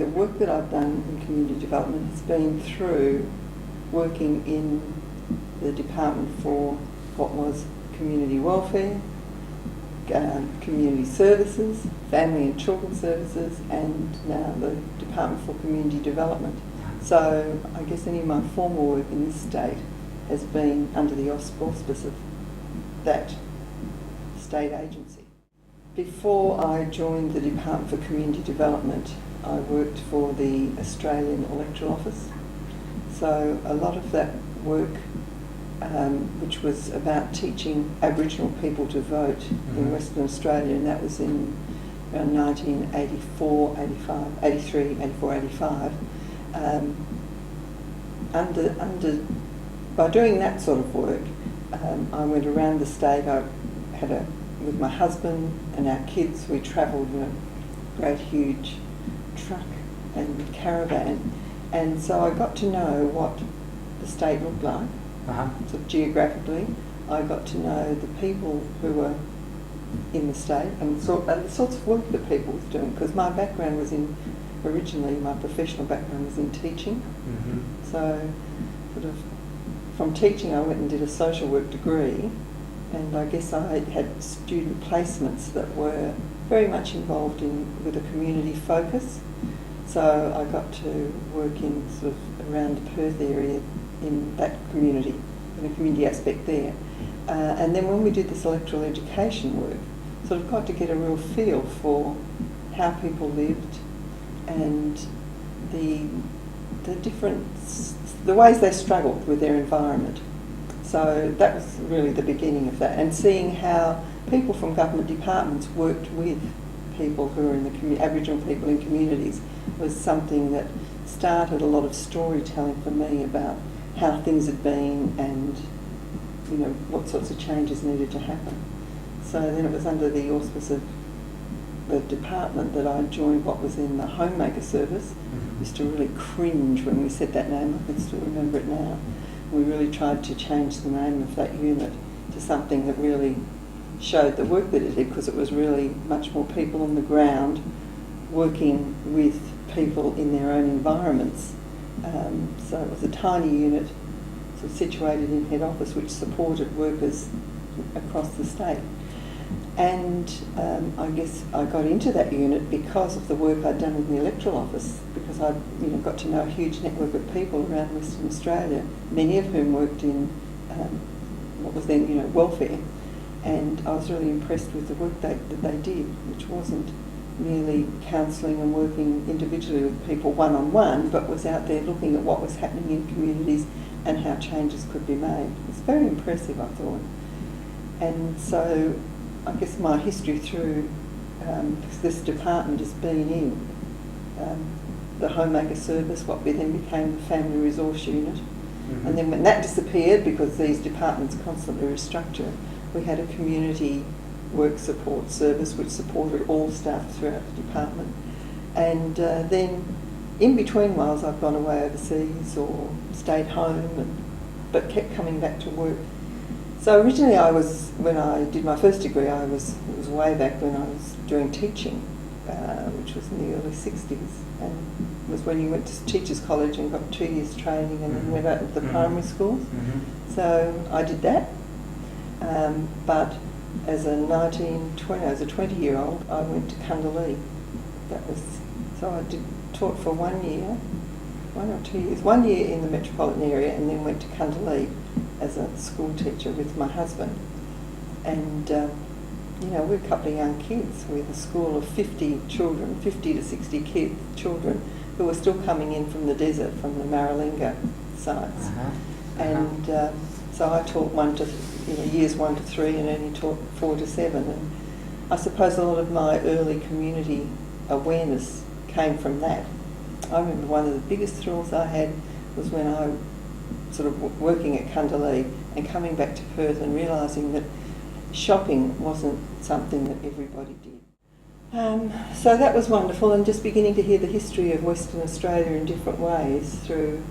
work that I've done in community development has been through working in the Department for what was Community Welfare, Community Services, Family and Children's Services, and now the Department for Community Development. So I guess any of my formal work in this state has been under the auspice of that state agency. Before I joined the Department for Community Development, I worked for the Australian Electoral Office. So a lot of that work, which was about teaching Aboriginal people to vote in Western Australia, and that was in around 1984, 85, 83, 84, 85. By doing that sort of work, I went around the state. I had with my husband and our kids, we travelled in a great huge truck and caravan, and so I got to know what the state looked like. Sort of geographically, I got to know the people who were in the state and the sorts of work that people were doing, because my background was originally my professional background was in teaching. So sort of from teaching I went and did a social work degree, and I guess I had student placements that were very much involved with a community focus. So I got to work in sort of around the Perth area in that community, in a community aspect there. And then when we did this electoral education work, sort of got to get a real feel for how people lived and the ways they struggled with their environment. So that was really the beginning of that, and seeing how people from government departments worked with people who are in the Aboriginal people in communities was something that started a lot of storytelling for me about how things had been and what sorts of changes needed to happen. So then it was under the auspice of the department that I joined what was in the homemaker service. Used to really cringe when we said that name. I can still remember it now. We really tried to change the name of that unit to something that really showed the work that it did, because it was really much more people on the ground working with people in their own environments. So it was a tiny unit sort of situated in head office which supported workers across the state. And I guess I got into that unit because of the work I'd done in the electoral office, because I'd got to know a huge network of people around Western Australia, many of whom worked in what was then welfare, and I was really impressed with the work that they did, which wasn't merely counselling and working individually with people one-on-one, but was out there looking at what was happening in communities and how changes could be made. It was very impressive, I thought. And so I guess my history through this department has been in the homemaker service, what then became the family resource unit. And then when that disappeared, because these departments constantly restructure, we had a community work support service which supported all staff throughout the department. And then in between whiles I've gone away overseas or stayed home, but kept coming back to work. So originally when I did my first degree, it was way back when I was doing teaching, which was in the early 60s, and it was when you went to teachers college and got 2 years training and then went out to the primary schools. So I did that, but as a 20-year-old, I went to Kundalini. So I taught for 1 year, 1 or 2 years, 1 year in the metropolitan area, and then went to Kundalini as a school teacher with my husband. And we're a couple of young kids. We're a school of 50 children, 50 to 60 children who were still coming in from the desert, from the Maralinga sites. And so I taught years 1 to 3, and only taught 4 to 7. And I suppose a lot of my early community awareness came from that. I remember one of the biggest thrills I had was when I sort of working at Kundalini and coming back to Perth and realising that shopping wasn't something that everybody did. So that was wonderful, and just beginning to hear the history of Western Australia in different ways through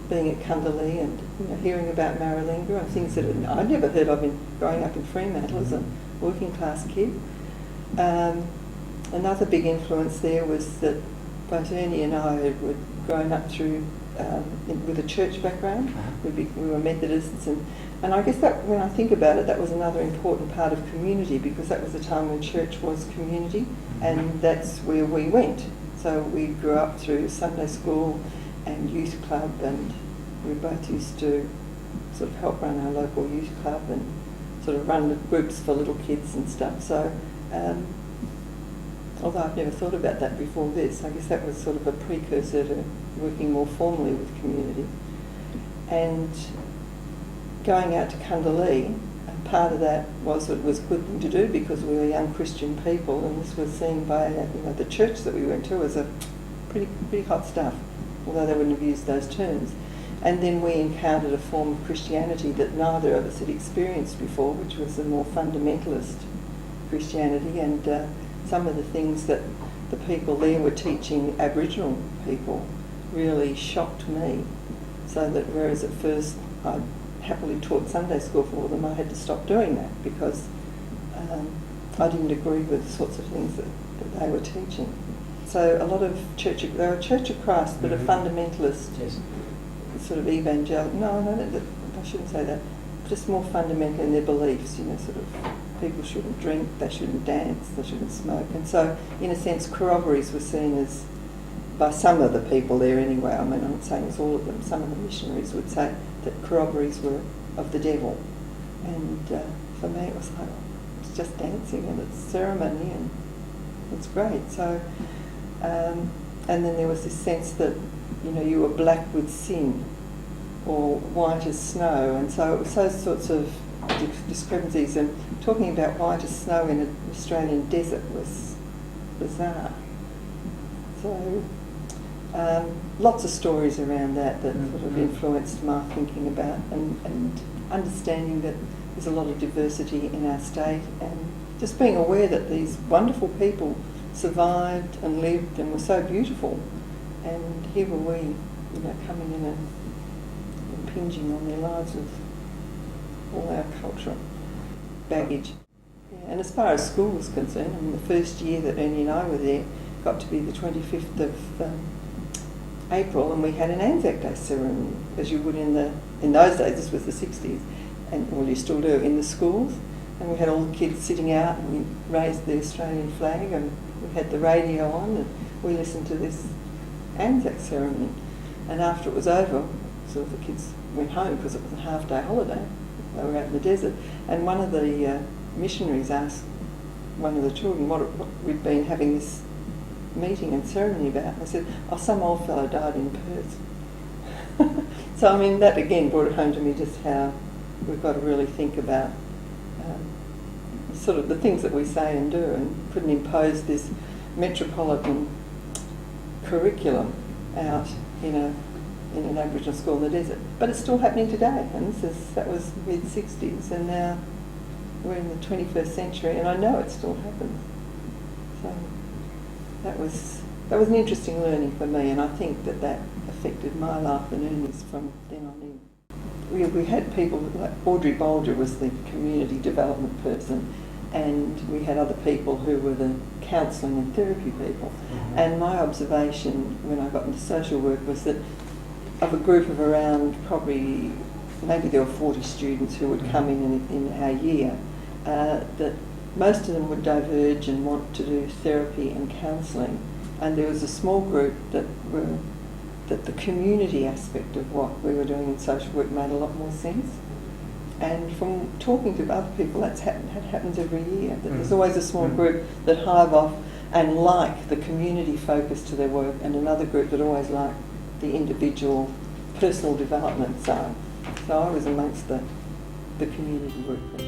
being at Kundalini and hearing about Maralinga and things that I'd never heard of growing up in Fremantle as a working class kid. Another big influence there was that both Ernie and I had grown up through with a church background. We were Methodists, and I guess that when I think about it, that was another important part of community, because that was a time when church was community, and that's where we went. So we grew up through Sunday school and youth club, and we both used to sort of help run our local youth club and sort of run the groups for little kids and stuff. So although I've never thought about that before this, I guess that was sort of a precursor to working more formally with community. And going out to Kundalee, and part of that was it was a good thing to do because we were young Christian people, and this was seen by the church that we went to as a pretty hot stuff, although they wouldn't have used those terms. And then we encountered a form of Christianity that neither of us had experienced before, which was a more fundamentalist Christianity, and some of the things that the people there were teaching Aboriginal people really shocked me. So that whereas at first I happily taught Sunday school for them, I had to stop doing that because I didn't agree with the sorts of things that they were teaching. So a lot of they were Church of Christ, but a fundamentalist, sort of evangelical. No, I shouldn't say that. Just more fundamental in their beliefs. Sort of people shouldn't drink, they shouldn't dance, they shouldn't smoke, and so in a sense, corroborees were seen as, by some of the people there anyway. I mean, I'm not saying it's all of them. Some of the missionaries would say that corroborees were of the devil, and for me it was like, it's just dancing and it's ceremony and it's great. So, and then there was this sense that you were black with sin or white as snow, and so it was those sorts of discrepancies. And talking about white as snow in an Australian desert was bizarre. So lots of stories around that sort of influenced my thinking about and understanding that there's a lot of diversity in our state, and just being aware that these wonderful people survived and lived and were so beautiful, and here were we, coming in and impinging on their lives with all our cultural baggage. Yeah, and as far as school was concerned, I mean, the first year that Ernie and I were there got to be the 25th of April, and we had an Anzac Day ceremony, as you would in those days. This was the 60s, and well, you still do in the schools. And we had all the kids sitting out, and we raised the Australian flag, and we had the radio on, and we listened to this Anzac ceremony. And after it was over, sort of the kids went home because it was a half-day holiday. They were out in the desert, and one of the missionaries asked one of the children what we'd been having this meeting and ceremony about. And they said, "Oh, some old fellow died in Perth." So I mean, that again brought it home to me just how we've got to really think about sort of the things that we say and do, and couldn't impose this metropolitan curriculum out in an Aboriginal school in the desert. But it's still happening today, and that was mid-60s, and now we're in the 21st century, and I know it still happens. So that was an interesting learning for me, and I think that affected my life and Ernie's from then on in. We had people like Audrey Bolger was the community development person, and we had other people who were the counselling and therapy people. Mm-hmm. And my observation when I got into social work was that of a group of around maybe there were 40 students who would come in our year, that most of them would diverge and want to do therapy and counselling. And there was a small group that the community aspect of what we were doing in social work made a lot more sense. And from talking to other people, that happens every year. That there's always a small group that hive off and like the community focus to their work, and another group that always like the individual personal development side. So I was amongst the community group.